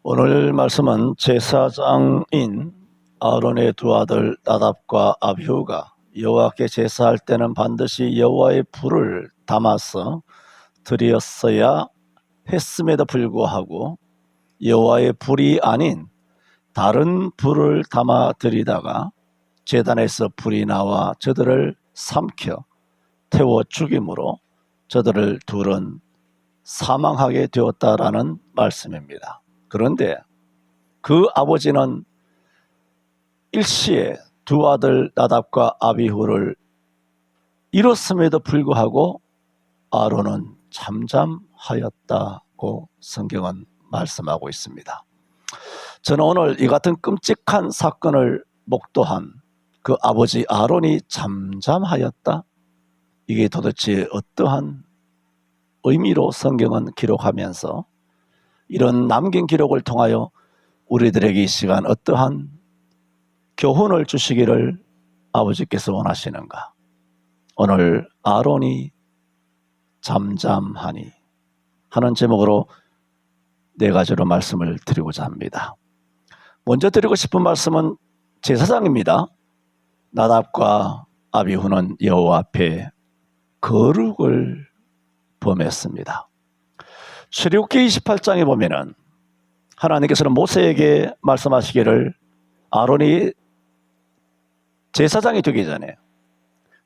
오늘 말씀은 제사장인 아론의 두 아들 나답과 아비후가 여호와께 제사할 때는 반드시 여호와의 불을 담아서 드렸어야 했음에도 불구하고 여호와의 불이 아닌 다른 불을 담아 드리다가 제단에서 불이 나와 저들을 삼켜 태워 죽임으로 저들을 둘은 사망하게 되었다라는 말씀입니다. 그런데 그 아버지는 일시에 두 아들 나답과 아비후를 잃었음에도 불구하고 아론은 잠잠하였다고 성경은 말씀하고 있습니다. 저는 오늘 이 같은 끔찍한 사건을 목도한 그 아버지 아론이 잠잠하였다? 이게 도대체 어떠한 의미로 성경은 기록하면서 이런 남긴 기록을 통하여 우리들에게 이 시간 어떠한 교훈을 주시기를 아버지께서 원하시는가? 오늘 아론이 잠잠하니 하는 제목으로 네 가지로 말씀을 드리고자 합니다. 먼저 드리고 싶은 말씀은 제사장입니다. 나답과 아비후는 여호와 앞에 거룩을 범했습니다. 출애굽기 28장에 보면은 하나님께서는 모세에게 말씀하시기를 아론이 제사장이 되기 전에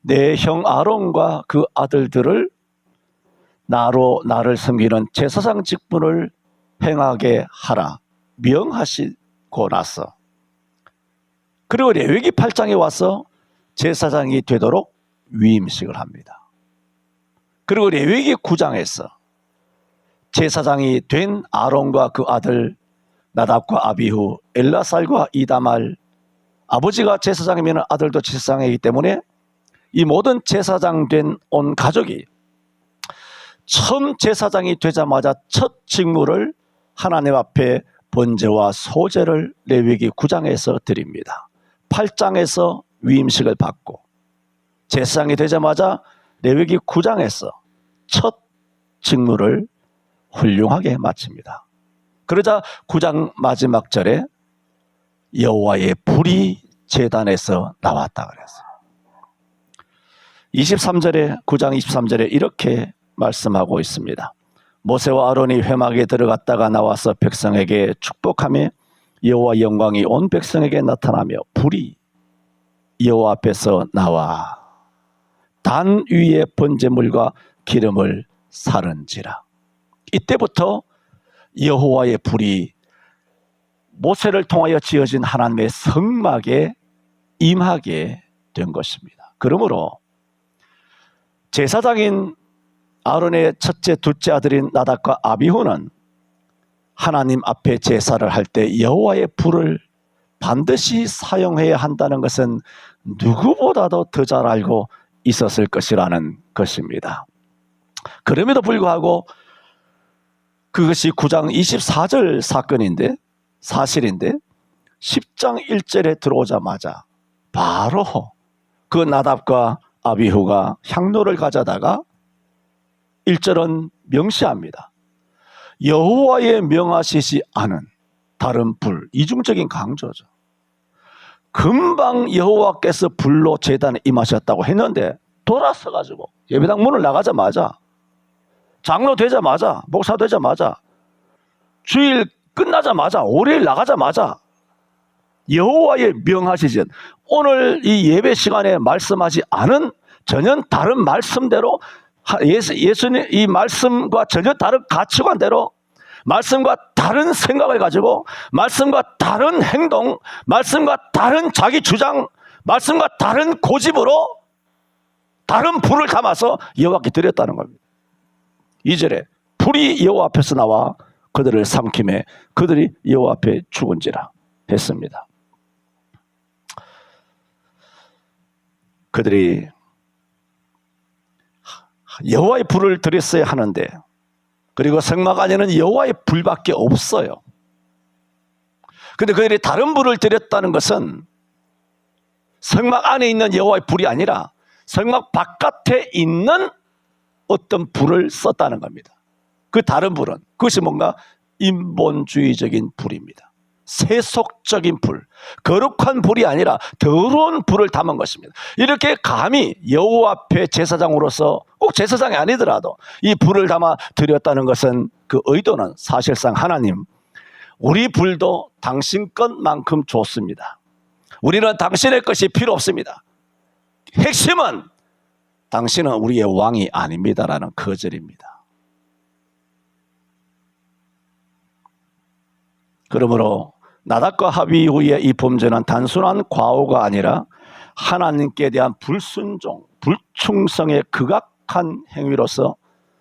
내 형 아론과 그 아들들을 나를 섬기는 제사장 직분을 행하게 하라 명하시고 나서 그리고 레위기 8장에 와서 제사장이 되도록 위임식을 합니다. 그리고 레위기 9장에서 제사장이 된 아론과 그 아들 나답과 아비후, 엘라살과 이다말, 아버지가 제사장이면 아들도 제사장이기 때문에 이 모든 제사장 된 온 가족이 처음 제사장이 되자마자 첫 직무를 하나님 앞에 번제와 소제를 레위기 9장에서 드립니다. 8장에서 위임식을 받고 제사장이 되자마자 레위기 9장에서 첫 직무를 훌륭하게 마칩니다. 그러자 9장 마지막 절에 여호와의 불이 제단에서 나왔다 그랬어요. 23절에 9장 23절에 이렇게 말씀하고 있습니다. 모세와 아론이 회막에 들어갔다가 나와서 백성에게 축복하며 여호와 영광이 온 백성에게 나타나며 불이 여호와 앞에서 나와 단 위에 번제물과 기름을 사른지라. 이때부터 여호와의 불이 모세를 통하여 지어진 하나님의 성막에 임하게 된 것입니다. 그러므로 제사장인 아론의 첫째, 둘째 아들인 나답과 아비후는 하나님 앞에 제사를 할 때 여호와의 불을 반드시 사용해야 한다는 것은 누구보다도 더 잘 알고 있었을 것이라는 것입니다. 그럼에도 불구하고 그것이 9장 24절 사실인데 10장 1절에 들어오자마자 바로 그 나답과 아비후가 향로를 가져다가 1절은 명시합니다. 여호와의 명하시지 않은 다른 불, 이중적인 강조죠. 금방 여호와께서 불로 제단에 임하셨다고 했는데 돌아서 가지고 예배당 문을 나가자마자 장로 되자마자 목사 되자마자 주일 끝나자마자 월요일 나가자마자 여호와의 명하시지 오늘 이 예배 시간에 말씀하지 않은 전혀 다른 말씀대로 예수님 이 말씀과 전혀 다른 가치관대로 말씀과 다른 생각을 가지고 말씀과 다른 행동, 말씀과 다른 자기 주장, 말씀과 다른 고집으로 다른 불을 담아서 여호와께 드렸다는 겁니다. 2절에 불이 여호와 앞에서 나와 그들을 삼킴에 그들이 여호와 앞에 죽은지라 했습니다. 그들이 여호와의 불을 드렸어야 하는데 그리고 성막 안에는 여호와의 불밖에 없어요. 그런데 그들이 다른 불을 드렸다는 것은 성막 안에 있는 여호와의 불이 아니라 성막 바깥에 있는 어떤 불을 썼다는 겁니다. 그 다른 불은 그것이 뭔가 인본주의적인 불입니다. 세속적인 불, 거룩한 불이 아니라 더러운 불을 담은 것입니다. 이렇게 감히 여호와 앞에 제사장으로서 꼭 제사장이 아니더라도 이 불을 담아 드렸다는 것은 그 의도는 사실상 하나님, 우리 불도 당신 것만큼 좋습니다. 우리는 당신의 것이 필요 없습니다. 핵심은 당신은 우리의 왕이 아닙니다라는 거절입니다. 그러므로 나답과 아비후의 이 범죄는 단순한 과오가 아니라 하나님께 대한 불순종, 불충성의 극악한 행위로서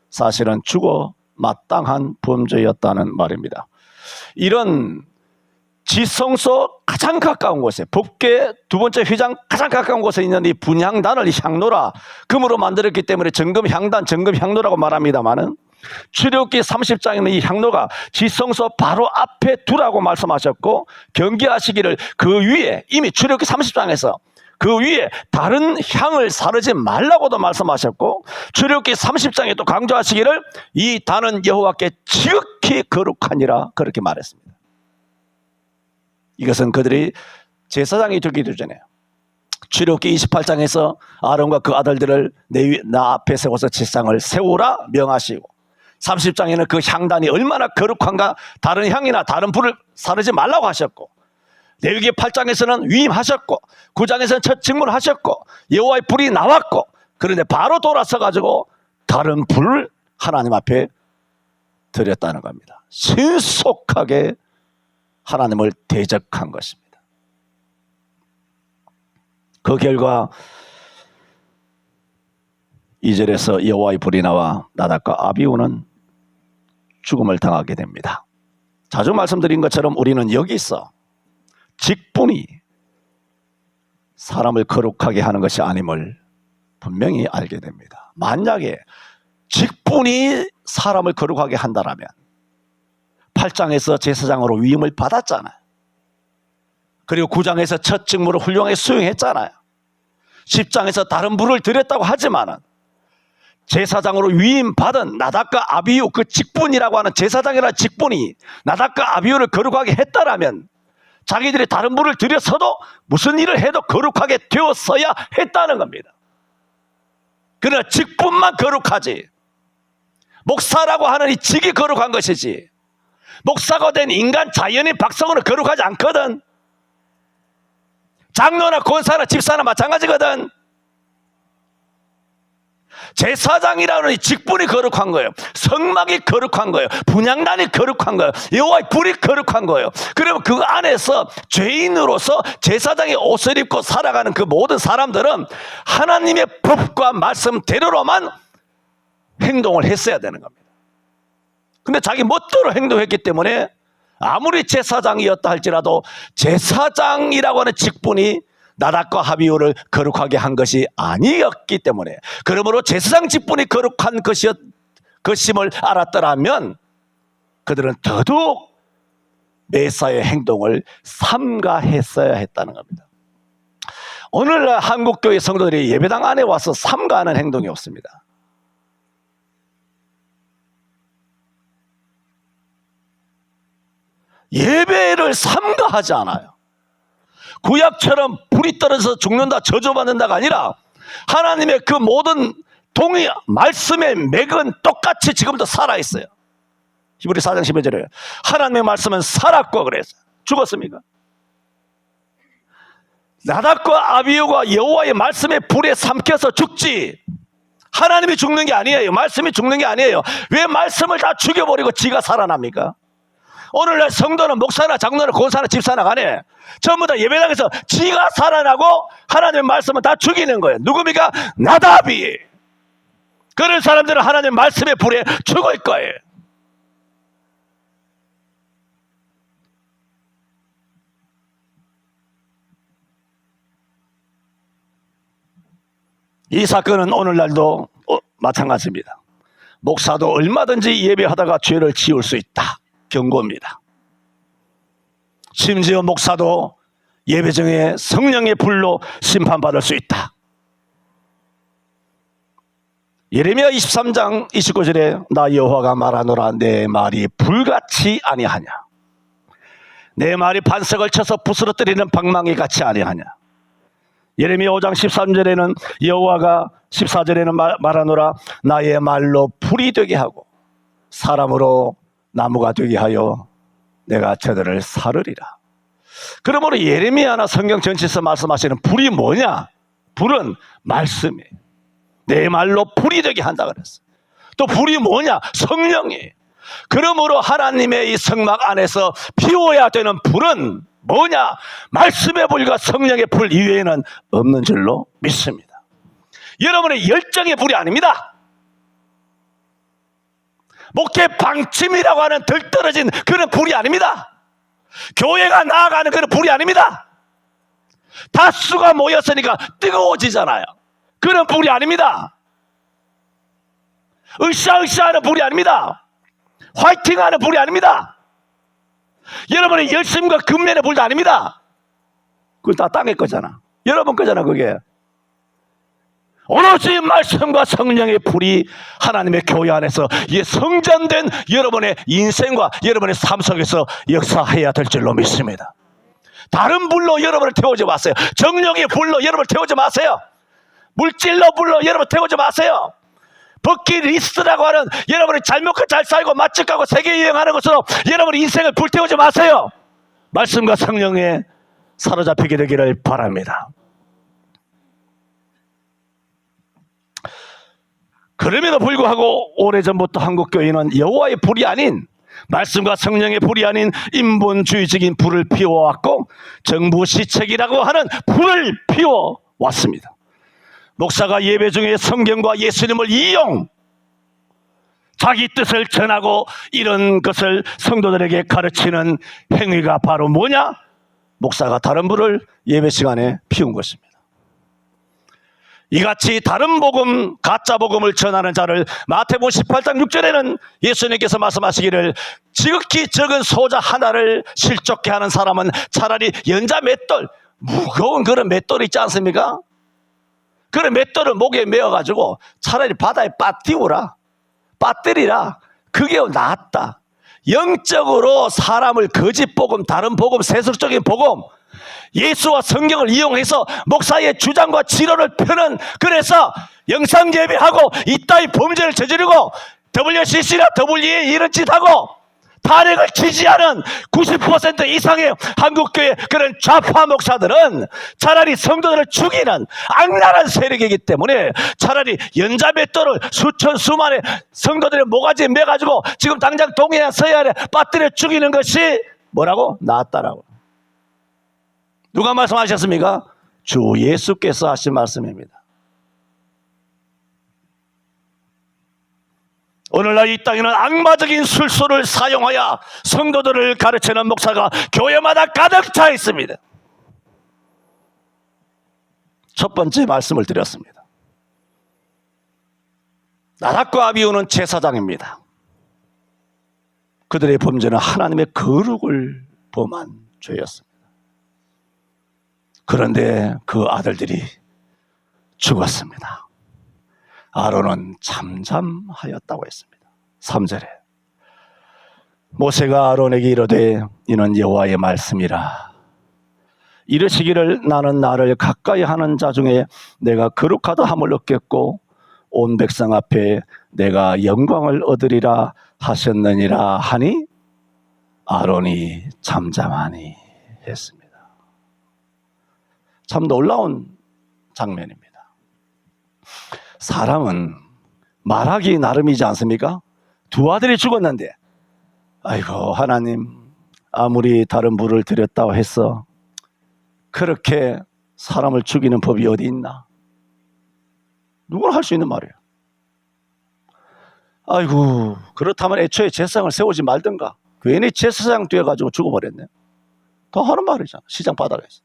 사실은 죽어 마땅한 범죄였다는 말입니다. 이런 지성소 가장 가까운 곳에, 법궤 두 번째 휘장 가장 가까운 곳에 있는 이 분향단을 이 향로라, 금으로 만들었기 때문에 정금향단, 정금향로라고 말합니다마는 출애굽기 30장에는 이 향로가 지성소 바로 앞에 두라고 말씀하셨고, 경계하시기를 그 위에, 이미 출애굽기 30장에서 그 위에 다른 향을 사르지 말라고도 말씀하셨고, 출애굽기 30장에 또 강조하시기를 이 단은 여호와께 지극히 거룩하니라 그렇게 말했습니다. 이것은 그들이 제사장이 되기도 전에 출애굽기 28장에서 아론과 그 아들들을 나 앞에 세워서 제사장을 세우라 명하시고, 30장에는 그 향단이 얼마나 거룩한가 다른 향이나 다른 불을 사르지 말라고 하셨고, 레위기 8장에서는 위임하셨고, 9장에서는 첫 직문하셨고, 여호와의 불이 나왔고, 그런데 바로 돌아서 가지고 다른 불을 하나님 앞에 드렸다는 겁니다. 신속하게 하나님을 대적한 것입니다. 그 결과 2절에서 여호와의 불이 나와 나답과 아비후는 죽음을 당하게 됩니다. 자주 말씀드린 것처럼 우리는 여기서 직분이 사람을 거룩하게 하는 것이 아님을 분명히 알게 됩니다. 만약에 직분이 사람을 거룩하게 한다라면 8장에서 제사장으로 위임을 받았잖아요. 그리고 9장에서 첫 직무를 훌륭하게 수행했잖아요. 10장에서 다른 불을 드렸다고 하지만은 제사장으로 위임받은 나답과 아비후, 그 직분이라고 하는 제사장이라는 직분이 나답과 아비후를 거룩하게 했다라면 자기들이 다른 불을 드려서도 무슨 일을 해도 거룩하게 되었어야 했다는 겁니다. 그러나 직분만 거룩하지, 목사라고 하는 이 직이 거룩한 것이지, 목사가 된 인간 자연인 박성호는 거룩하지 않거든. 장로나 권사나 집사나 마찬가지거든. 제사장이라는 이 직분이 거룩한 거예요. 성막이 거룩한 거예요. 분향단이 거룩한 거예요. 여호와의 불이 거룩한 거예요. 그러면 그 안에서 죄인으로서 제사장의 옷을 입고 살아가는 그 모든 사람들은 하나님의 법과 말씀대로로만 행동을 했어야 되는 겁니다. 근데 자기 멋대로 행동했기 때문에 아무리 제사장이었다 할지라도 제사장이라고 하는 직분이 나답과 아비후를 거룩하게 한 것이 아니었기 때문에, 그러므로 제사장 직분이 거룩한 것임을 알았더라면 그들은 더더욱 메사의 행동을 삼가했어야 했다는 겁니다. 오늘날 한국교회 성도들이 예배당 안에 와서 삼가하는 행동이 없습니다. 예배를 삼가하지 않아요. 구약처럼 불이 떨어져서 죽는다, 저주받는다가 아니라 하나님의 그 모든 동의 말씀의 맥은 똑같이 지금도 살아있어요. 히브리 4장 11절에 하나님의 말씀은 살았고 그랬어요. 죽었습니까? 나답과 아비후가 여호와의 말씀에 불에 삼켜서 죽지, 하나님이 죽는 게 아니에요. 말씀이 죽는 게 아니에요. 왜 말씀을 다 죽여버리고 지가 살아납니까? 오늘날 성도는 목사나 장로나 권사나 집사나 간에 전부 다 예배당에서 지가 살아나고 하나님의 말씀은 다 죽이는 거예요. 누굽니까? 나답이. 그런 사람들은 하나님의 말씀의 불에 죽을 거예요. 이 사건은 오늘날도 마찬가지입니다. 목사도 얼마든지 예배하다가 죄를 지을 수 있다. 경고입니다. 심지어 목사도 예배 중에 성령의 불로 심판받을 수 있다. 예레미야 23장 29절에 나 여호와가 말하노라 내 말이 불같이 아니하냐 내 말이 반석을 쳐서 부스러뜨리는 방망이 같이 아니하냐. 예레미야 5장 13절에는 여호와가 14절에는 말하노라 나의 말로 불이 되게 하고 사람으로 나무가 되게 하여 내가 저들을 사르리라. 그러므로 예레미야나 성경 전체에서 말씀하시는 불이 뭐냐? 불은 말씀이에요. 내 말로 불이 되게 한다 그랬어요. 또 불이 뭐냐? 성령이에요. 그러므로 하나님의 이 성막 안에서 피워야 되는 불은 뭐냐? 말씀의 불과 성령의 불 이외에는 없는 줄로 믿습니다. 여러분의 열정의 불이 아닙니다. 목회 방침이라고 하는 덜 떨어진 그런 불이 아닙니다. 교회가 나아가는 그런 불이 아닙니다. 다수가 모였으니까 뜨거워지잖아요. 그런 불이 아닙니다. 으쌰으쌰하는 불이 아닙니다. 화이팅하는 불이 아닙니다. 여러분의 열심과 근면의 불도 아닙니다. 그건 다 땅의 거잖아. 여러분 거잖아 그게. 오로지 말씀과 성령의 불이 하나님의 교회 안에서 이 성전된 여러분의 인생과 여러분의 삶 속에서 역사해야 될 줄로 믿습니다. 다른 불로 여러분을 태우지 마세요. 정령의 불로 여러분을 태우지 마세요. 물질로 불로 여러분을 태우지 마세요. 버킷리스트라고 하는 여러분이 잘 먹고 잘 살고 맛집 가고 세계 여행하는 것으로 여러분의 인생을 불태우지 마세요. 말씀과 성령에 사로잡히게 되기를 바랍니다. 그럼에도 불구하고 오래전부터 한국교회는 여호와의 불이 아닌 말씀과 성령의 불이 아닌 인본주의적인 불을 피워왔고 정부 시책이라고 하는 불을 피워왔습니다. 목사가 예배 중에 성경과 예수님을 이용 자기 뜻을 전하고 이런 것을 성도들에게 가르치는 행위가 바로 뭐냐? 목사가 다른 불을 예배 시간에 피운 것입니다. 이같이 다른 복음, 가짜 복음을 전하는 자를 마태복음 18장 6절에는 예수님께서 말씀하시기를 지극히 적은 소자 하나를 실족케 하는 사람은 차라리 연자 맷돌, 무거운 그런 맷돌 있지 않습니까? 그런 맷돌을 목에 메어가지고 차라리 바다에 빠뜨리라. 그게 낫다. 영적으로 사람을 거짓 복음, 다른 복음, 세속적인 복음, 예수와 성경을 이용해서 목사의 주장과 지론을 펴는, 그래서 영상 예배하고 이따위 범죄를 저지르고 WCC나 WEA 이런 짓하고 탄핵을 지지하는 90% 이상의 한국교회 그런 좌파 목사들은 차라리 성도들을 죽이는 악랄한 세력이기 때문에 차라리 연자맷돌을 수천 수만의 성도들의 모가지에 매가지고 지금 당장 동해안 서해안에 빠뜨려 죽이는 것이 뭐라고? 낫다라고. 누가 말씀하셨습니까? 주 예수께서 하신 말씀입니다. 오늘날 이 땅에는 악마적인 술수를 사용하여 성도들을 가르치는 목사가 교회마다 가득 차 있습니다. 첫 번째 말씀을 드렸습니다. 나답과 아비후는 제사장입니다. 그들의 범죄는 하나님의 거룩을 범한 죄였습니다. 그런데 그 아들들이 죽었습니다. 아론은 잠잠하였다고 했습니다. 3절에 모세가 아론에게 이르되 이는 여호와의 말씀이라 이르시기를 나는 나를 가까이 하는 자 중에 내가 거룩하다 함을 얻겠고 온 백성 앞에 내가 영광을 얻으리라 하셨느니라 하니 아론이 잠잠하니 했습니다. 참 놀라운 장면입니다. 사람은 말하기 나름이지 않습니까? 두 아들이 죽었는데 아이고 하나님 아무리 다른 불을 드렸다고 해서 그렇게 사람을 죽이는 법이 어디 있나? 누구나 할 수 있는 말이에요. 아이고 그렇다면 애초에 제사장을 세우지 말든가. 괜히 제사장 되어가지고 죽어버렸네. 다 하는 말이잖아. 시장 바닥에서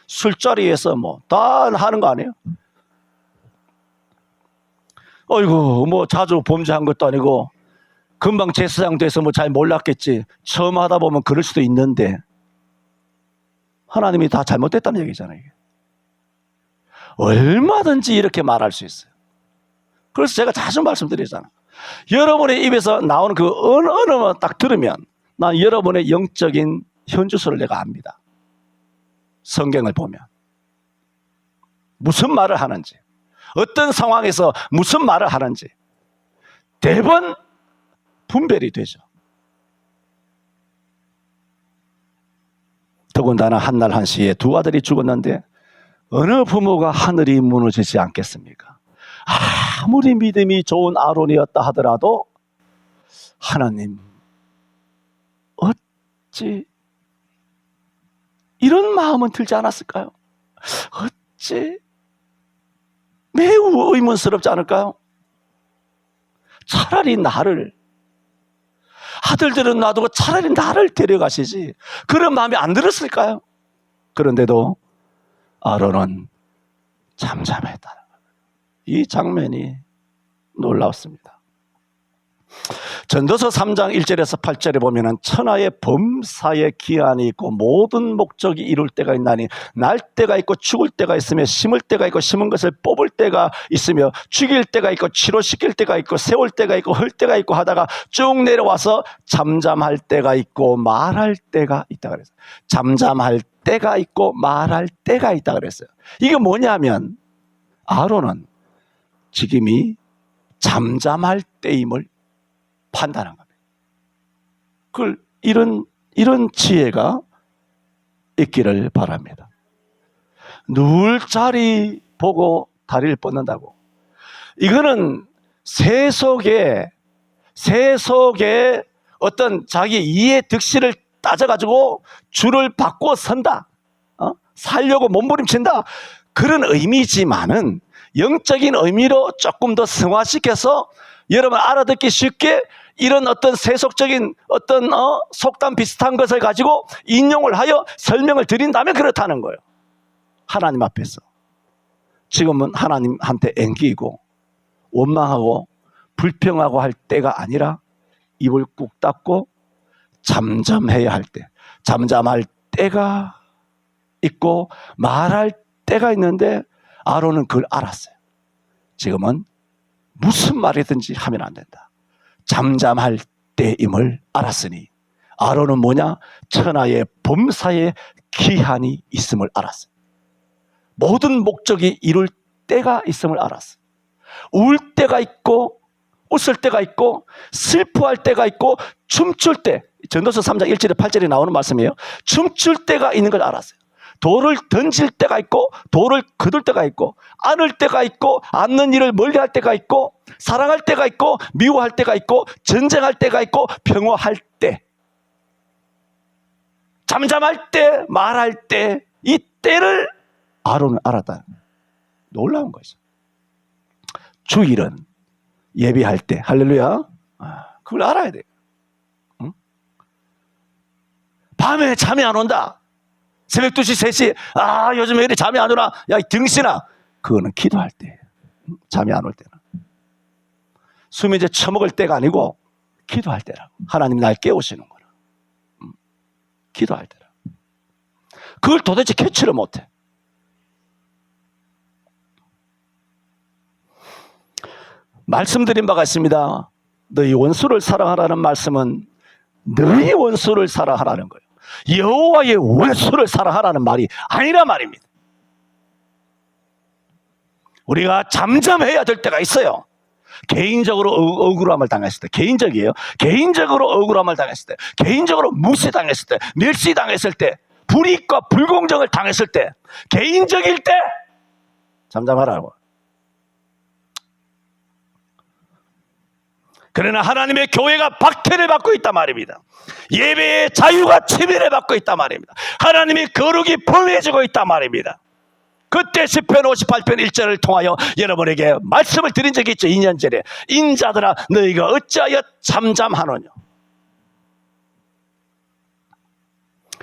술자리에서 뭐 다 하는 거 아니에요? 어이구 뭐 자주 범죄한 것도 아니고 금방 제사장 돼서 뭐 잘 몰랐겠지. 처음 하다 보면 그럴 수도 있는데 하나님이 다 잘못됐다는 얘기잖아요. 이게. 얼마든지 이렇게 말할 수 있어요. 그래서 제가 자주 말씀드리잖아요. 여러분의 입에서 나오는 그 언어만 딱 들으면 난 여러분의 영적인 현주소를 내가 압니다. 성경을 보면 무슨 말을 하는지, 어떤 상황에서 무슨 말을 하는지 대번 분별이 되죠. 더군다나 한날 한시에 두 아들이 죽었는데 어느 부모가 하늘이 무너지지 않겠습니까? 아무리 믿음이 좋은 아론이었다 하더라도 하나님 어찌 이런 마음은 들지 않았을까요? 어찌 매우 의문스럽지 않을까요? 차라리 나를, 아들들은 놔두고 차라리 나를 데려가시지 그런 마음이 안 들었을까요? 그런데도 아론은 잠잠했다. 이 장면이 놀라웠습니다. 전도서 3장 1절에서 8절에 보면 천하의 범사의 기한이 있고 모든 목적이 이룰 때가 있나니 날 때가 있고 죽을 때가 있으며 심을 때가 있고 심은 것을 뽑을 때가 있으며 죽일 때가 있고 치료시킬 때가 있고 세울 때가 있고 헐 때가 있고 하다가 쭉 내려와서 잠잠할 때가 있고 말할 때가 있다 그랬어요. 잠잠할 때가 있고 말할 때가 있다 그랬어요. 이게 뭐냐면 아론은 지금이 잠잠할 때임을 판단한 겁니다. 그걸 이런 지혜가 있기를 바랍니다. 누울 자리 보고 다리를 뻗는다고. 이거는 세속의 어떤 자기 이해 득실을 따져가지고 줄을 바꿔 선다. 살려고 몸부림친다. 그런 의미지만은 영적인 의미로 조금 더 승화시켜서 여러분 알아듣기 쉽게 이런 어떤 세속적인 어떤 속담 비슷한 것을 가지고 인용을 하여 설명을 드린다면 그렇다는 거예요. 하나님 앞에서 지금은 하나님한테 앵기고 원망하고 불평하고 할 때가 아니라 입을 꾹 닫고 잠잠해야 할 때, 잠잠할 때가 있고 말할 때가 있는데 아론은 그걸 알았어요. 지금은 무슨 말이든지 하면 안 된다. 잠잠할 때임을 알았으니 아론은 뭐냐? 천하의 범사에 기한이 있음을 알았어요. 모든 목적이 이룰 때가 있음을 알았어요. 울 때가 있고 웃을 때가 있고 슬퍼할 때가 있고 춤출 때, 전도서 3장 1절에 8절에 나오는 말씀이에요. 춤출 때가 있는 걸 알았어요. 돌을 던질 때가 있고 돌을 거둘 때가 있고 안을 때가 있고 안는 일을 멀리할 때가 있고 사랑할 때가 있고 미워할 때가 있고 전쟁할 때가 있고 평화할 때, 잠잠할 때, 말할 때, 이 때를 아론은 알았다. 놀라운 거죠. 주일은 예배할 때, 할렐루야, 그걸 알아야 돼요. 응? 밤에 잠이 안 온다. 새벽 2시, 3시, 요즘 왜 이래 잠이 안 오나? 야, 이 등신아. 그거는 기도할 때. 잠이 안 올 때는. 숨이 이제 처먹을 때가 아니고 기도할 때라고. 하나님이 날 깨우시는 거라. 기도할 때라고. 그걸 도대체 캐치를 못해. 말씀드린 바가 있습니다. 너희 원수를 사랑하라는 말씀은 너희 원수를 사랑하라는 거예요. 여호와의 원수를 사랑하라는 말이 아니란 말입니다. 우리가 잠잠해야 될 때가 있어요. 개인적으로 억울함을 당했을 때, 개인적이에요. 개인적으로 억울함을 당했을 때, 개인적으로 무시당했을 때, 멸시당했을 때, 불이익과 불공정을 당했을 때, 개인적일 때 잠잠하라고. 그러나 하나님의 교회가 박해를 받고 있단 말입니다. 예배의 자유가 침해를 받고 있단 말입니다. 하나님의 거룩이 범해지고 있단 말입니다. 그때 시편 58편 1절을 통하여 여러분에게 말씀을 드린 적이 있죠. 2년 전에. 인자들아 너희가 어찌하여 잠잠하노냐.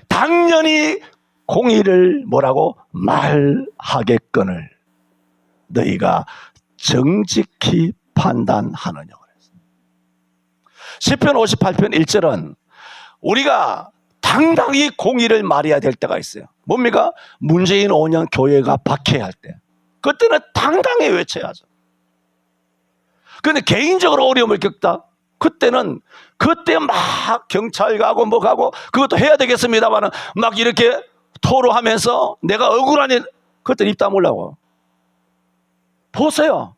당연히 공의를 뭐라고? 말하겠거늘 너희가 정직히 판단하느냐. 시편 58편 1절은 우리가 당당히 공의를 말해야 될 때가 있어요. 뭡니까? 문재인 5년 교회가 박해할 때, 그때는 당당히 외쳐야죠. 근데 개인적으로 어려움을 겪다. 그때 막 경찰 가고 뭐 가고 그것도 해야 되겠습니다만은 막 이렇게 토로하면서 내가 억울하니 그때 입 다물라고. 보세요.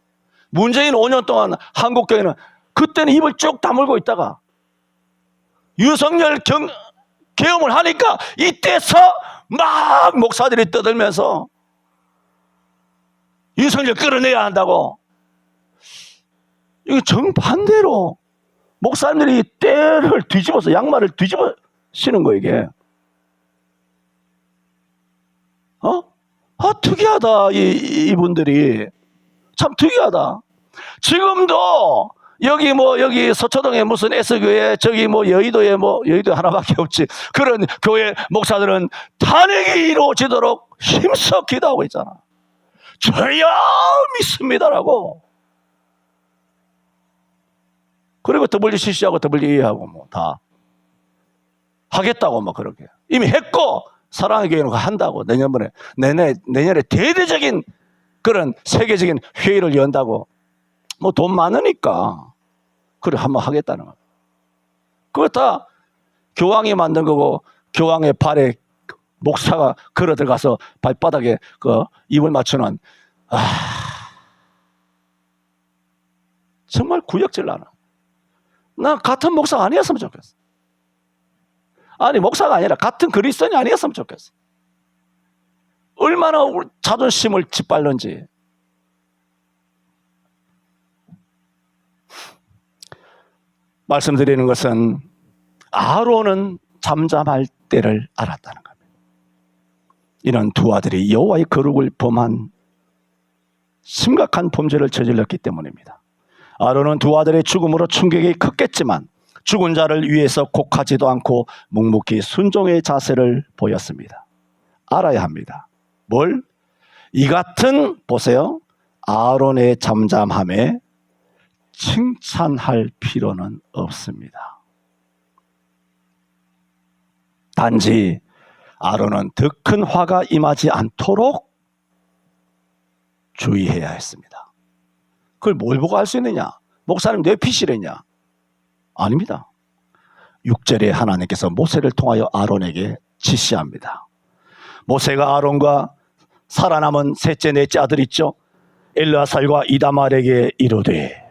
문재인 5년 동안 한국교회는 그때는 입을 쭉 다물고 있다가 윤석열 계엄을 하니까 이때서 막 목사들이 떠들면서 윤석열 끌어내야 한다고. 이거 정반대로 목사님들이 때를 뒤집어서 양말을 뒤집어 신은 거 이게. 특이하다. 이분들이 참 특이하다. 지금도 여기 서초동에 무슨 S교회, 저기 여의도에 여의도 하나밖에 없지. 그런 교회 목사들은 탄핵이 이루어지도록 힘써 기도하고 있잖아. 저야 믿습니다라고. 그리고 WCC하고 WE하고 다 하겠다고 그렇게 이미 했고, 사랑의 교회는 한다고. 내년에 대대적인 그런 세계적인 회의를 연다고. 돈 많으니까 그래 한번 하겠다는 거야. 그거 다 교황이 만든 거고, 교황의 발에 목사가 걸어 들어가서 발바닥에 입을 맞추는, 정말 구역질 나나. 나 같은 목사가 아니었으면 좋겠어. 아니, 목사가 아니라 같은 그리스도인이 아니었으면 좋겠어. 얼마나 자존심을 짓밟는지. 말씀드리는 것은 아론은 잠잠할 때를 알았다는 겁니다. 이런 두 아들이 여호와의 거룩을 범한 심각한 범죄를 저질렀기 때문입니다. 아론은 두 아들의 죽음으로 충격이 컸겠지만 죽은 자를 위해서 곡하지도 않고 묵묵히 순종의 자세를 보였습니다. 알아야 합니다. 뭘? 이 같은, 보세요, 아론의 잠잠함에 칭찬할 필요는 없습니다. 단지 아론은 더 큰 화가 임하지 않도록 주의해야 했습니다. 그걸 뭘 보고 알 수 있느냐? 목사님 뇌피시랬냐? 아닙니다. 6절에 하나님께서 모세를 통하여 아론에게 지시합니다. 모세가 아론과 살아남은 셋째 넷째 아들 있죠? 엘르아살과 이다말에게 이르되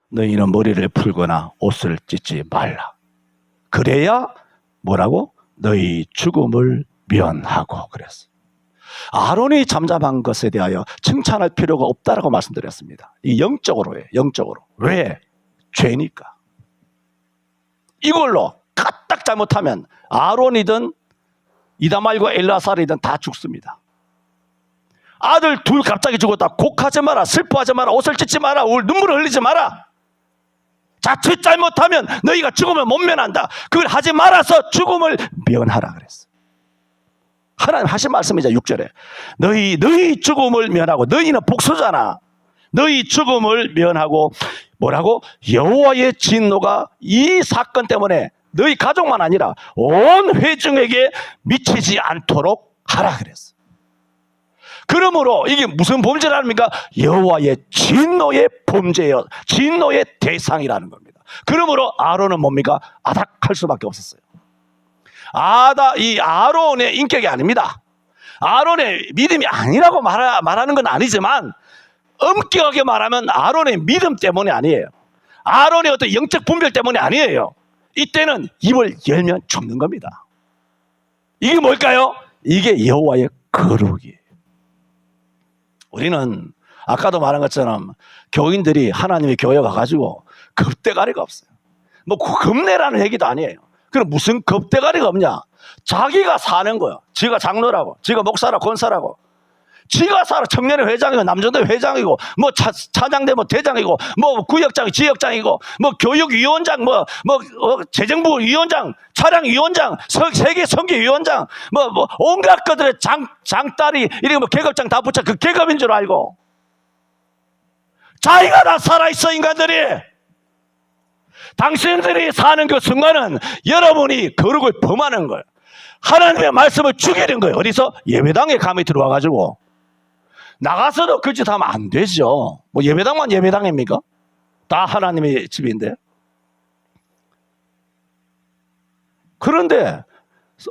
너희는 머리를 풀거나 옷을 찢지 말라. 그래야 뭐라고? 너희 죽음을 면하고 그랬어. 아론이 잠잠한 것에 대하여 칭찬할 필요가 없다라고 말씀드렸습니다. 이 영적으로예요. 영적으로. 왜? 죄니까. 이걸로 까딱 잘못하면 아론이든 이다말과 엘르아살이든 다 죽습니다. 아들 둘 갑자기 죽었다. 곡하지 마라. 슬퍼하지 마라. 옷을 찢지 마라. 눈물을 흘리지 마라. 자칫 잘못하면 너희가 죽음을 못 면한다. 그걸 하지 말아서 죽음을 면하라 그랬어. 하나님 하신 말씀이죠. 6절에 너희 죽음을 면하고. 너희는 복수잖아. 너희 죽음을 면하고 뭐라고? 여호와의 진노가 이 사건 때문에 너희 가족만 아니라 온 회중에게 미치지 않도록 하라 그랬어. 그러므로 이게 무슨 범죄라닙니까? 여호와의 진노의 범죄예요. 진노의 대상이라는 겁니다. 그러므로 아론은 뭡니까? 아닥할 수밖에 없었어요. 이 아론의 인격이 아닙니다. 아론의 믿음이 아니라고 말하는 건 아니지만 엄격하게 말하면 아론의 믿음 때문이 아니에요. 아론의 어떤 영적 분별 때문이 아니에요. 이때는 입을 열면 죽는 겁니다. 이게 뭘까요? 이게 여호와의 거룩이에요. 우리는 아까도 말한 것처럼 교인들이 하나님의 교회 와가지고 겁대가리가 없어요. 겁내라는 얘기도 아니에요. 그럼 무슨 겁대가리가 없냐? 자기가 사는 거예요. 지가 장로라고, 지가 목사라고, 권사라고. 지가 살아. 청년회 회장이고, 남전대 회장이고, 차장대 대장이고, 구역장, 지역장이고, 교육위원장, 재정부 위원장, 차량위원장, 세계 선교위원장, 온갖 것들의 장딸이, 이렇게 계급장 다 붙여. 그 계급인 줄 알고. 자기가 다 살아있어, 인간들이. 당신들이 사는 그 순간은 여러분이 거룩을 범하는 거예요. 하나님의 말씀을 죽이는 거예요. 어디서? 예배당에 감히 들어와가지고. 나가서도 그 짓 하면 안 되죠. 예배당만 예배당입니까? 다 하나님의 집인데. 그런데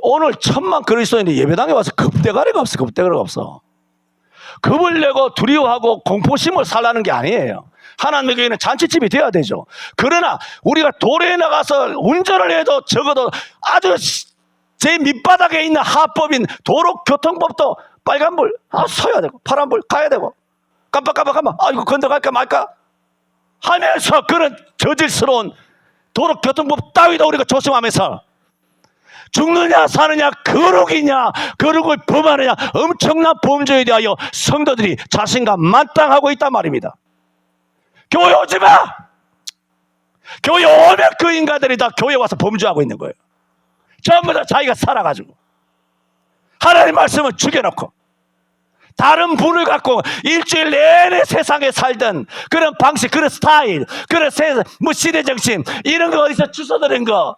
오늘 1000만 그리스도인이 예배당에 와서 겁대가리가 없어. 겁대가리가 없어. 겁을 내고 두려워하고 공포심을 살라는 게 아니에요. 하나님의 교회는 잔치집이 돼야 되죠. 그러나 우리가 도로에 나가서 운전을 해도 적어도 아주 제 밑바닥에 있는 하법인 도로교통법도 빨간불 서야 되고 파란불 가야 되고 깜빡깜빡하면 이거 건너갈까 말까 하면서 그런 저질스러운 도로교통법 따위도 우리가 조심하면서 죽느냐 사느냐 거룩이냐 거룩을 범하느냐 엄청난 범죄에 대하여 성도들이 자신감 만땅하고 있단 말입니다. 교회 오지 마! 교회 오면 그 인간들이 다 교회 와서 범죄하고 있는 거예요. 전부 다 자기가 살아가지고 하나님 말씀을 죽여놓고 다른 분을 갖고 일주일 내내 세상에 살던 그런 방식, 그런 스타일, 그런 시대 정신 이런 거 어디서 주워들은 거.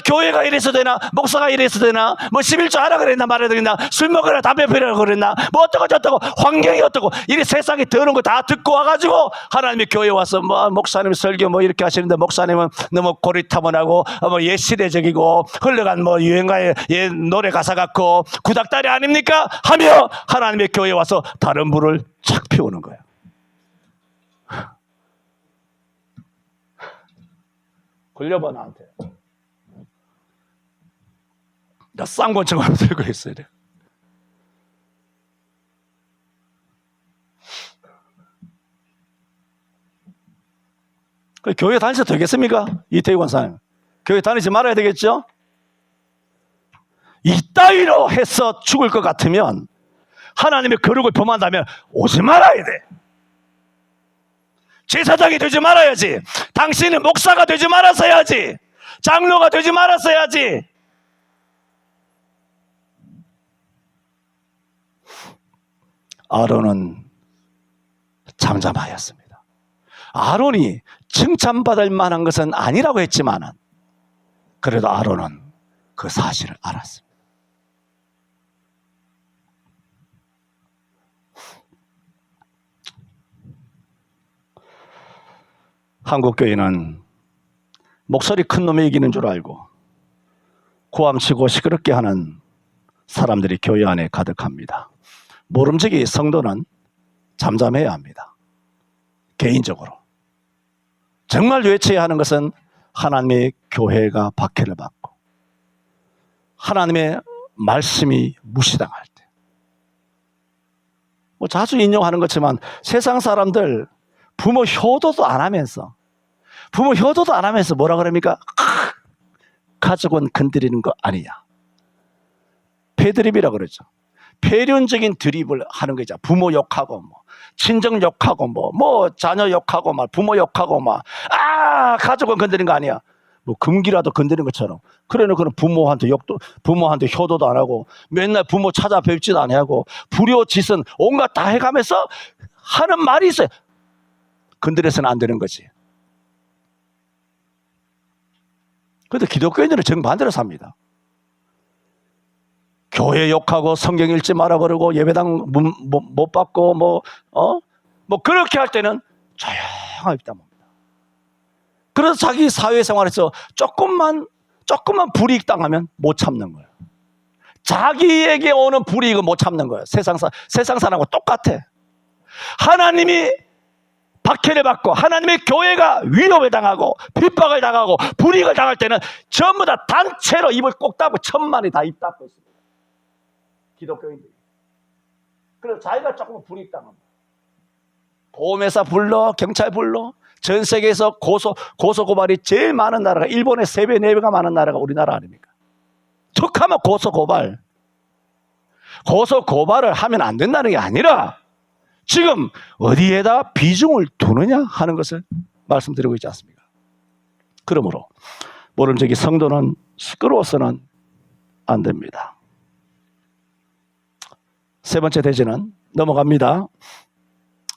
교회가 이래서 되나? 목사가 이래서 되나? 11조 하라 그랬나 말해야 되나? 술 먹으라 담배 피우라 그랬나? 어떠고 저떠고 환경이 어떠고 이래 세상에 더러운 거 다 듣고 와가지고 하나님의 교회 와서 목사님 설교 이렇게 하시는데 목사님은 너무 고리타분하고 옛 시대적이고 흘러간 유행가의 옛 노래 가사 같고 구닥다리 아닙니까? 하며 하나님의 교회에 와서 다른 불을 착 피우는 거예요. 걸려봐 나한테. 나 쌍권처럼 들고 있어야 돼. 교회 다니셔도 되겠습니까? 이태희 권사님. 교회 다니지 말아야 되겠죠? 이따위로 해서 죽을 것 같으면 하나님의 거룩을 범한다면 오지 말아야 돼. 제사장이 되지 말아야지. 당신은 목사가 되지 말았어야지. 장로가 되지 말았어야지. 아론은 잠잠하였습니다. 아론이 칭찬받을 만한 것은 아니라고 했지만 그래도 아론은 그 사실을 알았습니다. 한국교회는 목소리 큰 놈이 이기는 줄 알고 고함치고 시끄럽게 하는 사람들이 교회 안에 가득합니다. 모름지기 성도는 잠잠해야 합니다. 개인적으로. 정말 외쳐야 하는 것은 하나님의 교회가 박해를 받고 하나님의 말씀이 무시당할 때. 자주 인용하는 것지만 세상 사람들 부모 효도도 안 하면서 뭐라 그럽니까? 가족은 건드리는 거 아니냐. 패드립이라고 그러죠. 폐륜적인 드립을 하는 거죠. 부모 욕하고 친정 욕하고 자녀 욕하고 부모 욕하고 가족은 건드리는 거 아니야. 금기라도 건드리는 것처럼. 그러는 부모한테 효도도 안 하고 맨날 부모 찾아뵙지도 안 하고 불효짓은 온갖 다 해가면서 하는 말이 있어요. 건드려서는 안 되는 거지. 그런데 기독교인들은 정반대로 삽니다. 교회 욕하고 성경 읽지 마라 그러고 예배당 못 받고 그렇게 할 때는 조용하게 있다 봅니다. 그래서 자기 사회생활에서 조금만 불이익 당하면 못 참는 거예요. 자기에게 오는 불이익은 못 참는 거예요. 세상 사람하고 똑같아. 하나님이 박해를 받고 하나님의 교회가 위협을 당하고 핍박을 당하고 불이익을 당할 때는 전부 다 단체로 입을 꼭 닫고 천만이 다 입 닫고 있습니다. 기독교인들이. 그래서 자기가 조금 불이익 당합니다. 보험회사 불러, 경찰 불러. 전 세계에서 고소 고발이 제일 많은 나라가 일본의 3배, 4배가 많은 나라가 우리나라 아닙니까? 툭하면 고소 고발을 하면 안 된다는 게 아니라 지금 어디에다 비중을 두느냐 하는 것을 말씀드리고 있지 않습니까? 그러므로 모름지기 성도는 시끄러워서는 안 됩니다. 세 번째 대지는 넘어갑니다.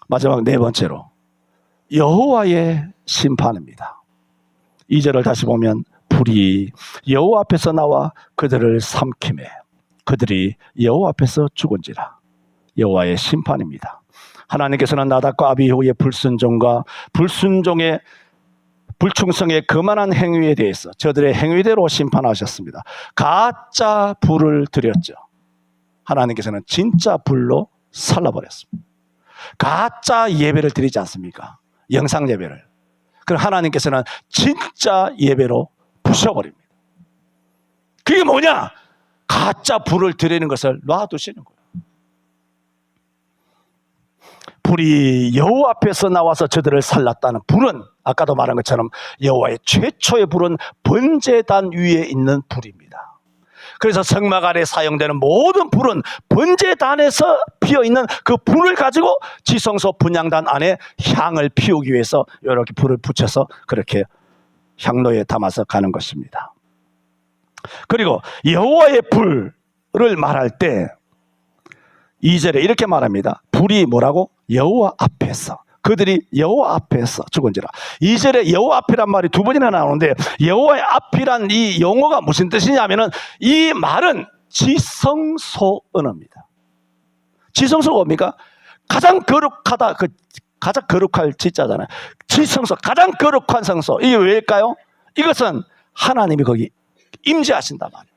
마지막 4번째로 여호와의 심판입니다. 2절을 다시 보면 불이 여호와 앞에서 나와 그들을 삼키매 그들이 여호와 앞에서 죽은지라. 여호와의 심판입니다. 하나님께서는 나답과 아비후의 불순종과 불순종의 불충성의 거만한 행위에 대해서 저들의 행위대로 심판하셨습니다. 가짜 불을 드렸죠. 하나님께서는 진짜 불로 살라버렸습니다. 가짜 예배를 드리지 않습니까? 영상 예배를. 그럼 하나님께서는 진짜 예배로 부셔버립니다. 그게 뭐냐? 가짜 불을 드리는 것을 놔두시는 거예요. 불이 여호와 앞에서 나와서 저들을 살랐다는 불은 아까도 말한 것처럼 여호와의 최초의 불은 번제단 위에 있는 불입니다. 그래서 성막 안에 사용되는 모든 불은 번제단에서 피어있는 그 불을 가지고 지성소 분향단 안에 향을 피우기 위해서 이렇게 불을 붙여서 그렇게 향로에 담아서 가는 것입니다. 그리고 여호와의 불을 말할 때 2절에 이렇게 말합니다. 불이 뭐라고? 여호와 앞에서. 그들이 여호와 앞에서 죽은지라. 2절에 여호와 앞이란 말이 두 번이나 나오는데 여호와의 앞이란 이 용어가 무슨 뜻이냐면은 이 말은 지성소 언어입니다. 지성소가 뭡니까? 가장 거룩하다. 가장 거룩할 지자잖아요. 지성소, 가장 거룩한 성소. 이게 왜일까요? 이것은 하나님이 거기 임재하신단 말이에요.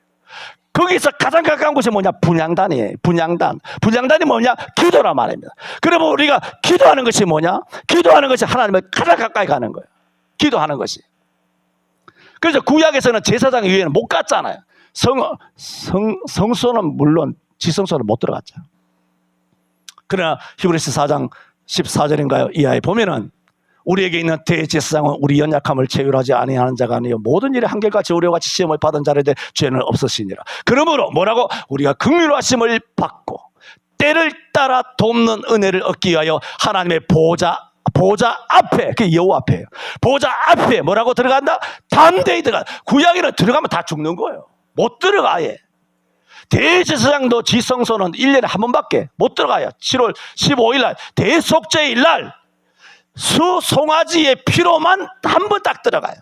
거기서 가장 가까운 곳이 뭐냐? 분향단이에요. 분향단. 분향단이 뭐냐? 기도란 말입니다. 그러면 우리가 기도하는 것이 뭐냐? 기도하는 것이 하나님을 가장 가까이 가는 거예요. 기도하는 것이. 그래서 구약에서는 제사장 위에는 못 갔잖아요. 성소는 물론 지성소는 못 들어갔죠. 그러나 히브리서 4장 14절인가요? 이하에 보면은 우리에게 있는 대제사장은 우리 연약함을 체휼하지 아니하는 자가 아니요 모든 일에 한결같이 우리와 같이 시험을 받은 자를 대 죄는 없으시니라. 그러므로 뭐라고? 우리가 긍휼하심을 받고 때를 따라 돕는 은혜를 얻기 위하여 하나님의 보좌 앞에, 그 여호와 앞에요. 보좌 앞에 뭐라고 들어간다? 담대히 들어가. 구약에는 들어가면 다 죽는 거예요. 못 들어가 아예. 대제사장도 지성소는 1년에 한 번밖에 못 들어가요. 7월 15일 날 대속죄일 날 수송아지의 피로만 한 번 딱 들어가요.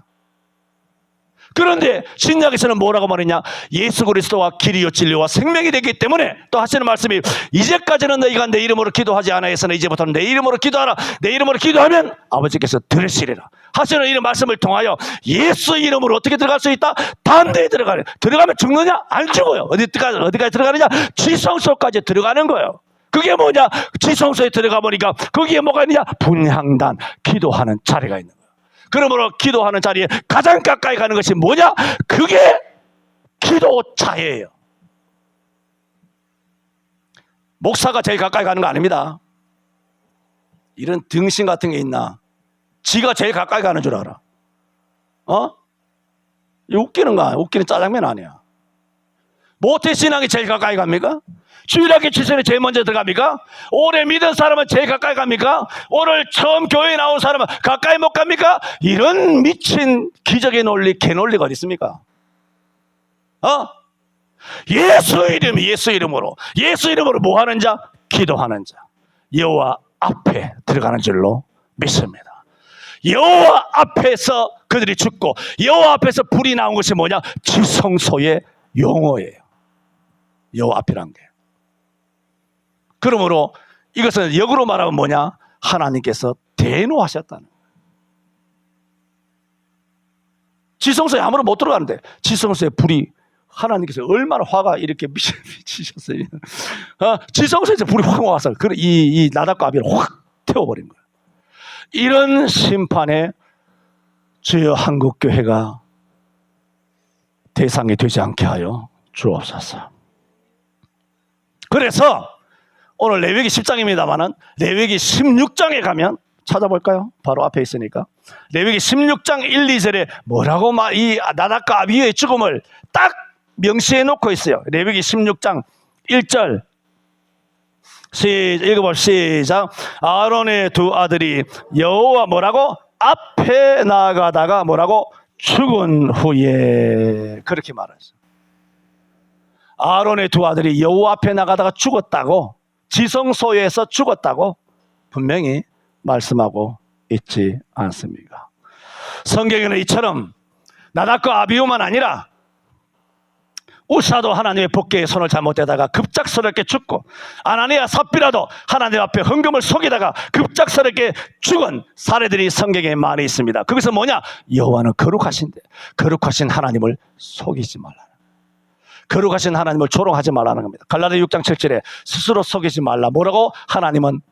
그런데 신약에서는 뭐라고 말했냐? 예수 그리스도와 길이요 진리와 생명이 되기 때문에 또 하시는 말씀이 이제까지는 너희가 내 이름으로 기도하지 않아서는 이제부터는 내 이름으로 기도하라. 내 이름으로 기도하면 아버지께서 들으시리라 하시는 이런 말씀을 통하여 예수 이름으로 어떻게 들어갈 수 있다? 담대히 들어가래. 들어가면 죽느냐? 안 죽어요. 어디까지 들어가느냐? 지성소까지 들어가는 거예요. 그게 뭐냐? 지성소에 들어가 보니까 거기에 뭐가 있느냐? 분향단, 기도하는 자리가 있는 거예요. 그러므로 기도하는 자리에 가장 가까이 가는 것이 뭐냐? 그게 기도자예요. 목사가 제일 가까이 가는 거 아닙니다. 이런 등신 같은 게 있나? 지가 제일 가까이 가는 줄 알아. 웃기는 거 아니야? 웃기는 짜장면 아니야. 모태신앙이 제일 가까이 갑니까? 주일학교 출신이 제일 먼저 들어갑니까? 오래 믿은 사람은 제일 가까이 갑니까? 오늘 처음 교회에 나온 사람은 가까이 못 갑니까? 이런 미친 기적의 논리, 개논리가 어디 있습니까? 예수 이름으로 뭐 하는 자? 기도하는 자. 여호와 앞에 들어가는 줄로 믿습니다. 여호와 앞에서 그들이 죽고 여호와 앞에서 불이 나온 것이 뭐냐? 지성소의 용어예요. 여호와 앞이란 게. 그러므로 이것은 역으로 말하면 뭐냐? 하나님께서 대노하셨다는 거예요. 지성소에 아무런 못 들어가는데 지성소에 불이 하나님께서 얼마나 화가 이렇게 미치셨어요. 지성소에서 불이 확 와서 이 나답과 아비를 확 태워버린 거예요. 이런 심판에 주여 한국교회가 대상이 되지 않게 하여 주옵소서. 그래서 오늘 레위기 10장입니다만은 레위기 16장에 가면 찾아볼까요? 바로 앞에 있으니까. 레위기 16장 1, 2절에 뭐라고 이 나답과 아비후의 죽음을 딱 명시해 놓고 있어요. 레위기 16장 1절 읽어봅시다. 아론의 두 아들이 여호와 뭐라고? 앞에 나가다가 뭐라고? 죽은 후에 그렇게 말했어요. 아론의 두 아들이 여호와 앞에 나가다가 죽었다고, 지성소에서 죽었다고 분명히 말씀하고 있지 않습니까? 성경에는 이처럼 나답과 아비후만 아니라 우사도 하나님의 법궤에 손을 잘못대다가 급작스럽게 죽고, 아나니아 삽비라도 하나님 앞에 헌금을 속이다가 급작스럽게 죽은 사례들이 성경에 많이 있습니다. 거기서 뭐냐? 여호와는 거룩하신데 거룩하신 하나님을 속이지 말라. 거룩하신 하나님을 조롱하지 말라는 겁니다. 갈라디아 6장 7절에 스스로 속이지 말라. 뭐라고? 하나님은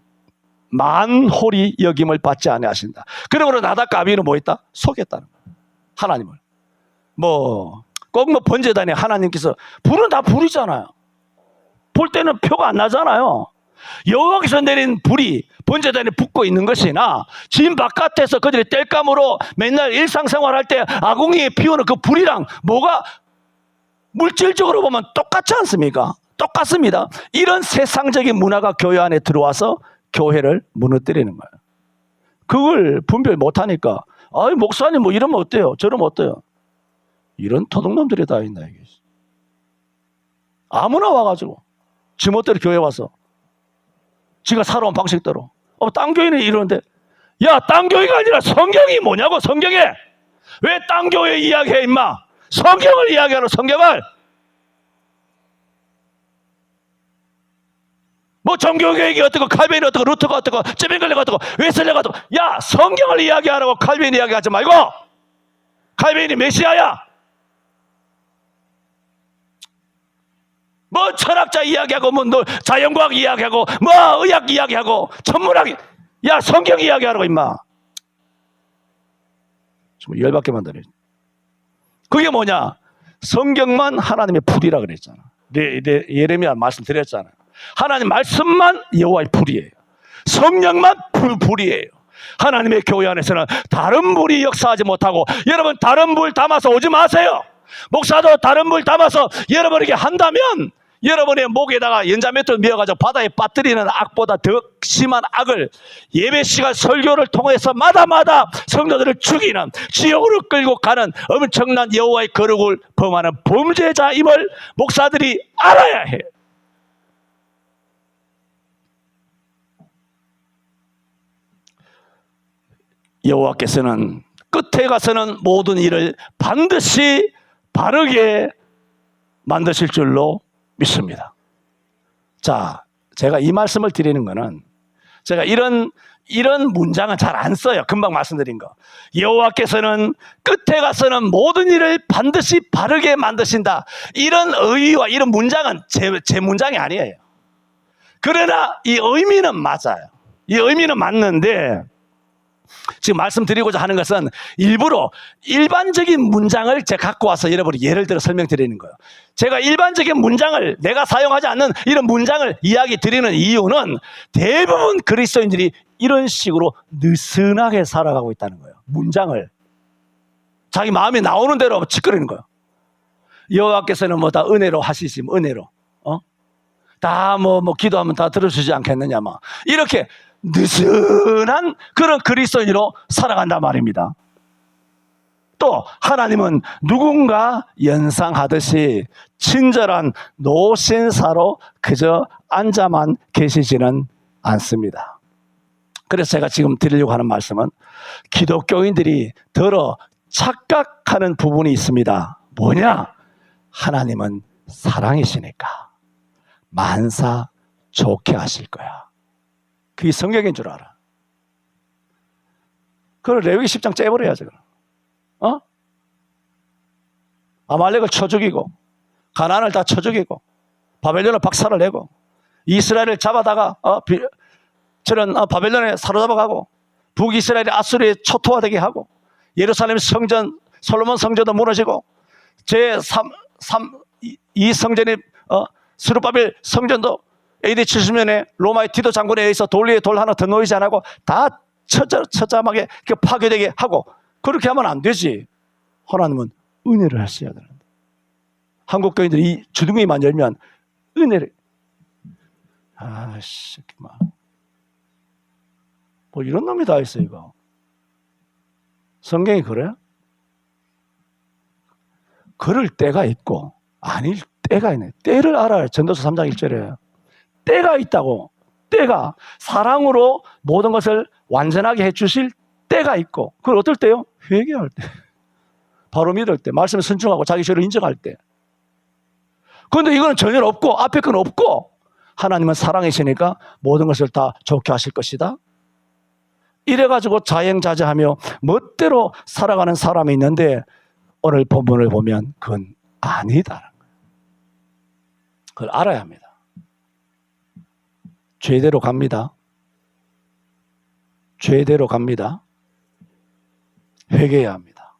만홀히 여김을 받지 아니하신다. 그러므로 나답과 아비는 뭐 했다? 속였다는 거예요. 하나님을. 꼭 번제단에 하나님께서 불은 다 불이잖아요. 볼 때는 표가 안 나잖아요. 여호와께서 내린 불이 번제단에 붙고 있는 것이나 집 바깥에서 그들이 땔감으로 맨날 일상생활할 때 아궁이에 피우는 그 불이랑 뭐가 물질적으로 보면 똑같지 않습니까? 똑같습니다. 이런 세상적인 문화가 교회 안에 들어와서 교회를 무너뜨리는 거예요. 그걸 분별 못하니까 목사님 뭐 이러면 어때요? 저러면 어때요? 이런 도둑놈들이 다 있나 이게. 아무나 와가지고 지멋대로 교회 와서 지가 살아온 방식대로. 딴 교회는 이러는데, 야, 딴 교회가 아니라 성경이 뭐냐고. 성경에 왜 딴 교회 이야기해 임마. 성경을 이야기하라. 성경을. 뭐 정교교육이 어떻고 칼빈이 어떻고 루터가 어떻고 제벤글레가 어떻고 웨슬레가 어떻고. 야, 성경을 이야기하라고. 칼빈 이야기하지 말고. 칼빈이 메시아야. 뭐 철학자 이야기하고 뭐 자연과학 이야기하고 뭐 의학 이야기하고 천문학. 야, 성경 이야기하라고 임마. 정말 열받게 만드네. 그게 뭐냐? 성경만 하나님의 불이라 그랬잖아. 예레미야 말씀드렸잖아요. 하나님 말씀만 여호와의 불이에요. 성령만 불이에요. 하나님의 교회 안에서는 다른 불이 역사하지 못하고, 여러분 다른 불 담아서 오지 마세요. 목사도 다른 불 담아서 여러분에게 한다면 여러분의 목에다가 연자맷돌 미어가지고 바다에 빠뜨리는 악보다 더 심한 악을 예배 시간 설교를 통해서 마다마다 성도들을 죽이는, 지옥으로 끌고 가는 엄청난 여호와의 거룩을 범하는 범죄자임을 목사들이 알아야 해요. 여호와께서는 끝에 가서는 모든 일을 반드시 바르게 만드실 줄로 믿습니다. 자, 제가 이 말씀을 드리는 거는, 제가 이런 문장은 잘 안 써요. 금방 말씀드린 거. 여호와께서는 끝에 가서는 모든 일을 반드시 바르게 만드신다. 이런 의의와 이런 문장은 제 문장이 아니에요. 그러나 이 의미는 맞아요. 이 의미는 맞는데, 지금 말씀드리고자 하는 것은 일부러 일반적인 문장을 제가 갖고 와서 여러분이 예를 들어 설명드리는 거예요. 제가 일반적인 문장을, 내가 사용하지 않는 이런 문장을 이야기 드리는 이유는 대부분 그리스도인들이 이런 식으로 느슨하게 살아가고 있다는 거예요. 문장을 자기 마음에 나오는 대로 짓거리는 거예요. 여호와께서는 뭐 다 은혜로 하시지, 은혜로 다 뭐 기도하면 다 들어주지 않겠느냐, 막 이렇게 느슨한 그런 그리스도인으로 살아간단 말입니다. 또 하나님은 누군가 연상하듯이 친절한 노신사로 그저 앉아만 계시지는 않습니다. 그래서 제가 지금 드리려고 하는 말씀은 기독교인들이 더러 착각하는 부분이 있습니다. 뭐냐? 하나님은 사랑이시니까 만사 좋게 하실 거야. 그게 성경인 줄 알아. 그걸 레위기 10장 째버려야죠. 아말렉을 쳐 죽이고 가나안을 다 쳐 죽이고 바벨론을 박살을 내고 이스라엘을 잡아다가 저런 바벨론에 사로잡아가고 북이스라엘이 아수르에 초토화되게 하고 예루살렘 성전, 솔로몬 성전도 무너지고 이 성전이 스룹바벨 성전도 AD 70년에 로마의 디도 장군에 의해서 돌 위에 돌 하나 더 놓이지 않고 다 처참하게 파괴되게 하고, 그렇게 하면 안 되지. 하나님은 은혜를 하셔야 되는데, 한국 교인들이 이 주둥이만 열면 은혜를, 뭐 이런 놈이 다 있어. 이거 성경이 그래? 그럴 때가 있고 아닐 때가 있네. 때를 알아요. 전도서 3장 1절에 때가 있다고. 때가 사랑으로 모든 것을 완전하게 해주실 때가 있고, 그걸 어떨 때요? 회개할 때, 바로 믿을 때, 말씀에 순종하고 자기 죄를 인정할 때. 그런데 이거는 전혀 없고 앞에 건 없고 하나님은 사랑이시니까 모든 것을 다 좋게 하실 것이다. 이래가지고 자행자제하며 멋대로 살아가는 사람이 있는데 오늘 본문을 보면 그건 아니다. 그걸 알아야 합니다. 죄대로 갑니다. 죄대로 갑니다. 회개해야 합니다.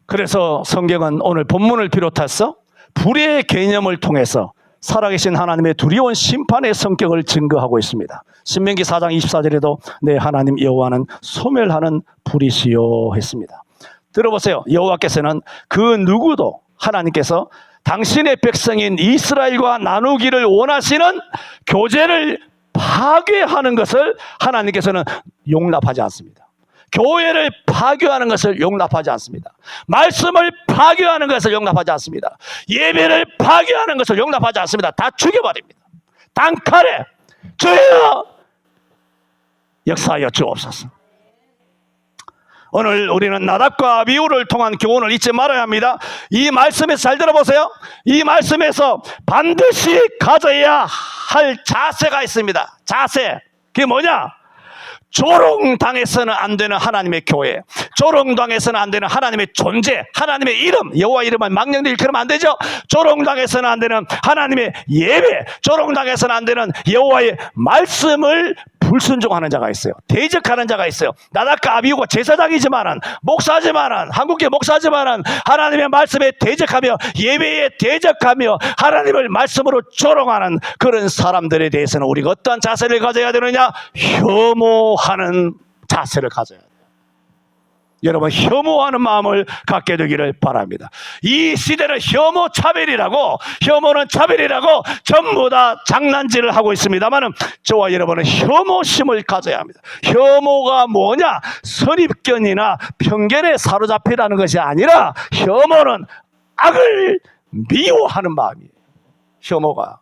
그래서 성경은 오늘 본문을 비롯해서 불의의 개념을 통해서 살아계신 하나님의 두려운 심판의 성격을 증거하고 있습니다. 신명기 4장 24절에도 내 하나님 여호와는 소멸하는 불이시요 했습니다. 들어보세요. 여호와께서는 그 누구도 하나님께서 당신의 백성인 이스라엘과 나누기를 원하시는 교제를 파괴하는 것을 하나님께서는 용납하지 않습니다. 교회를 파괴하는 것을 용납하지 않습니다. 말씀을 파괴하는 것을 용납하지 않습니다. 예배를 파괴하는 것을 용납하지 않습니다. 다 죽여버립니다. 단칼에 주여 역사하여 주옵소서. 오늘 우리는 나답과 아비후를 통한 교훈을 잊지 말아야 합니다. 이 말씀에서 잘 들어보세요. 이 말씀에서 반드시 가져야 할 자세가 있습니다. 자세. 그게 뭐냐? 조롱당해서는 안 되는 하나님의 교회, 조롱당해서는 안 되는 하나님의 존재, 하나님의 이름, 여호와 이름을 망령되이 그러면 안 되죠. 조롱당해서는 안 되는 하나님의 예배, 조롱당해서는 안 되는 여호와의 말씀을 불순종하는 자가 있어요. 대적하는 자가 있어요. 나답과 아비후가 제사장이지만은 목사지만은 한국계 목사지만은 하나님의 말씀에 대적하며 예배에 대적하며 하나님을 말씀으로 조롱하는 그런 사람들에 대해서는 우리가 어떠한 자세를 가져야 되느냐? 혐오하는 자세를 가져야 돼요. 여러분, 혐오하는 마음을 갖게 되기를 바랍니다. 이 시대는 혐오 차별이라고, 혐오는 차별이라고 전부 다 장난질을 하고 있습니다만은 저와 여러분은 혐오심을 가져야 합니다. 혐오가 뭐냐? 선입견이나 편견에 사로잡히라는 것이 아니라 혐오는 악을 미워하는 마음이에요. 혐오가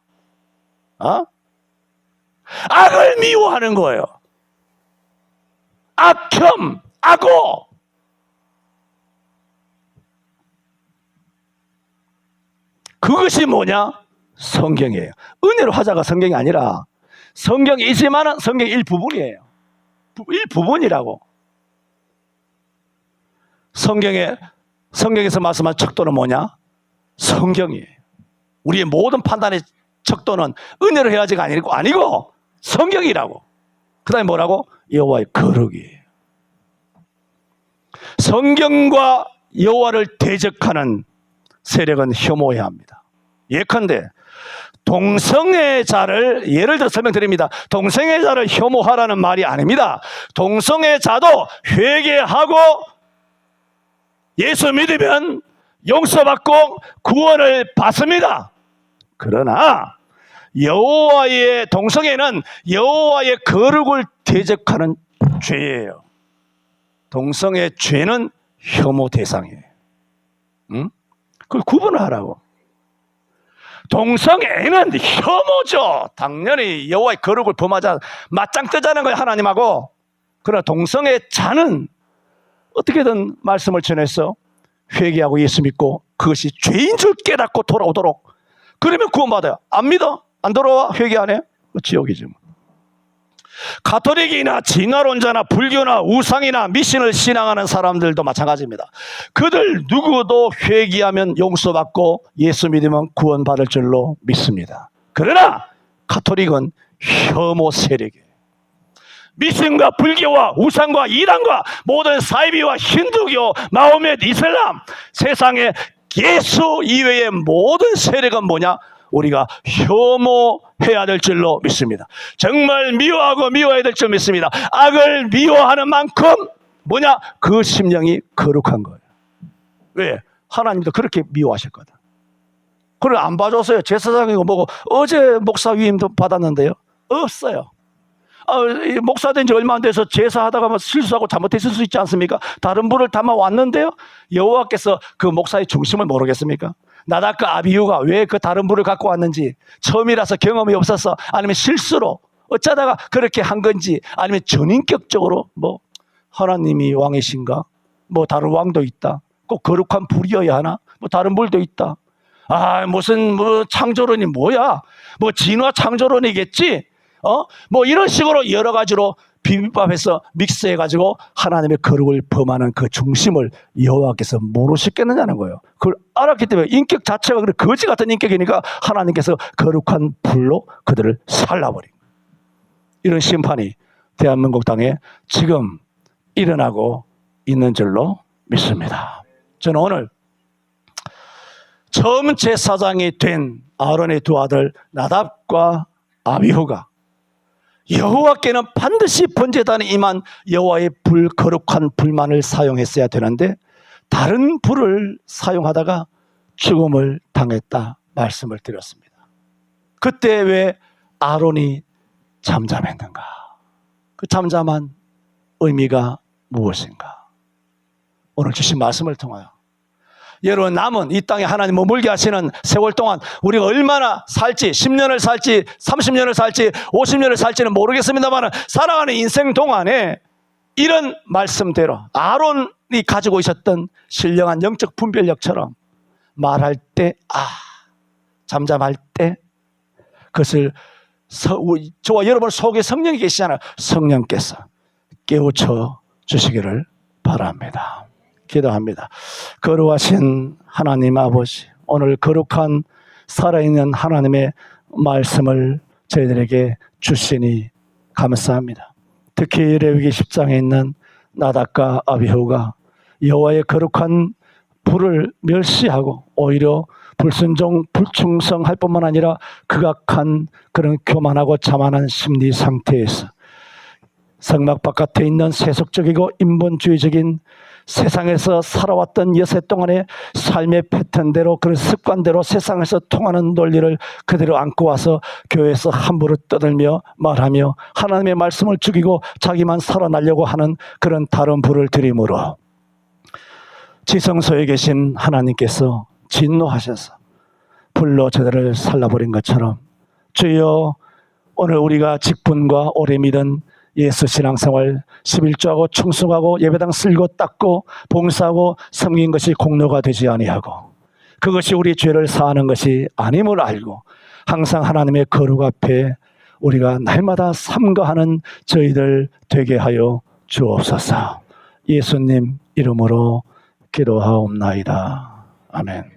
악을 미워하는 거예요. 악혐, 악오. 그것이 뭐냐? 성경이에요. 은혜로 하자가 성경이 아니라 성경이지만 성경 일부분이에요. 일부분이라고. 성경에서 말씀한 척도는 뭐냐? 성경이에요. 우리의 모든 판단의 척도는 은혜로 해야지가 아니고 성경이라고. 그 다음에 뭐라고? 여호와의 거룩이에요. 성경과 여호와를 대적하는 세력은 혐오해야 합니다. 예컨대 동성애 자를 예를 들어 설명드립니다. 동성애 자를 혐오하라는 말이 아닙니다. 동성애 자도 회개하고 예수 믿으면 용서받고 구원을 받습니다. 그러나 여호와의 동성애는 여호와의 거룩을 대적하는 죄예요. 동성애 죄는 혐오 대상이에요. 그걸 구분을 하라고. 동성애는 혐오죠. 당연히 여호와의 거룩을 범하자 맞짱 뜨자는 거예요, 하나님하고. 그러나 동성애자는 어떻게든 말씀을 전해서 회개하고 예수 믿고 그것이 죄인 줄 깨닫고 돌아오도록, 그러면 구원받아요. 안 믿어? 안 돌아와? 회개 안 해? 지옥이지 뭐. 가톨릭이나 진화론자나 불교나 우상이나 미신을 신앙하는 사람들도 마찬가지입니다. 그들 누구도 회개하면 용서받고 예수 믿으면 구원받을 줄로 믿습니다. 그러나 가톨릭은 혐오 세력이에요. 미신과 불교와 우상과 이단과 모든 사이비와 힌두교, 마호멧, 이슬람, 세상에 예수 이외의 모든 세력은 뭐냐? 우리가 혐오해야 될 줄로 믿습니다. 정말 미워하고 미워해야 될 줄 믿습니다. 악을 미워하는 만큼 뭐냐? 그 심령이 거룩한 거예요. 왜? 하나님도 그렇게 미워하실 거다. 그걸 안 봐줬어요. 제사장이고 뭐고. 어제 목사 위임도 받았는데요. 없어요. 목사 된 지 얼마 안 돼서 제사하다가 실수하고 잘못했을 수 있지 않습니까? 다른 불을 담아왔는데요. 여호와께서 그 목사의 중심을 모르겠습니까? 나답과 아비후가 왜 그 다른 불을 갖고 왔는지, 처음이라서 경험이 없어서, 아니면 실수로 어쩌다가 그렇게 한 건지, 아니면 전인격적으로 뭐 하나님이 왕이신가? 뭐 다른 왕도 있다. 꼭 거룩한 불이어야 하나? 뭐 다른 불도 있다. 무슨 뭐 창조론이 뭐야? 뭐 진화 창조론이겠지? 뭐 이런 식으로 여러 가지로 비빔밥에서 믹스해가지고 하나님의 거룩을 범하는 그 중심을 여호와께서 모르시겠느냐는 거예요. 그걸 알았기 때문에 인격 자체가 그런 거지 같은 인격이니까 하나님께서 거룩한 불로 그들을 살라버린 거예요. 이런 심판이 대한민국 땅에 지금 일어나고 있는 줄로 믿습니다. 저는 오늘 처음 제사장이 된 아론의 두 아들 나답과 아비후가 여호와께는 반드시 번제단에 임한 여호와의 거룩한 불만을 사용했어야 되는데 다른 불을 사용하다가 죽음을 당했다 말씀을 드렸습니다. 그때 왜 아론이 잠잠했는가? 그 잠잠한 의미가 무엇인가? 오늘 주신 말씀을 통하여 여러분 남은 이 땅에 하나님 머물게 하시는 세월 동안 우리가 얼마나 살지 10년을 살지 30년을 살지 50년을 살지는 모르겠습니다만 살아가는 인생 동안에 이런 말씀대로 아론이 가지고 있었던 신령한 영적 분별력처럼 말할 때 잠잠할 때 그것을 저와 여러분 속에 성령이 계시잖아요. 성령께서 깨우쳐 주시기를 바랍니다. 기도합니다. 거룩하신 하나님 아버지, 오늘 거룩한 살아있는 하나님의 말씀을 저희들에게 주시니 감사합니다. 특히 레위기 10장에 있는 나답과 아비후가 여호와의 거룩한 불을 멸시하고 오히려 불순종, 불충성할 뿐만 아니라 극악한 그런 교만하고 자만한 심리 상태에서 성막 바깥에 있는 세속적이고 인본주의적인 세상에서 살아왔던 여세 동안의 삶의 패턴대로 그런 습관대로 세상에서 통하는 논리를 그대로 안고 와서 교회에서 함부로 떠들며 말하며 하나님의 말씀을 죽이고 자기만 살아나려고 하는 그런 다른 불을 들이므로 지성소에 계신 하나님께서 진노하셔서 불로 저들을 살라버린 것처럼 주여 오늘 우리가 직분과 오래 믿은 예수 신앙생활 11조하고 충성하고 예배당 쓸고 닦고 봉사하고 섬긴 것이 공로가 되지 아니하고 그것이 우리 죄를 사하는 것이 아님을 알고 항상 하나님의 거룩 앞에 우리가 날마다 삼가하는 저희들 되게 하여 주옵소서. 예수님 이름으로 기도하옵나이다. 아멘.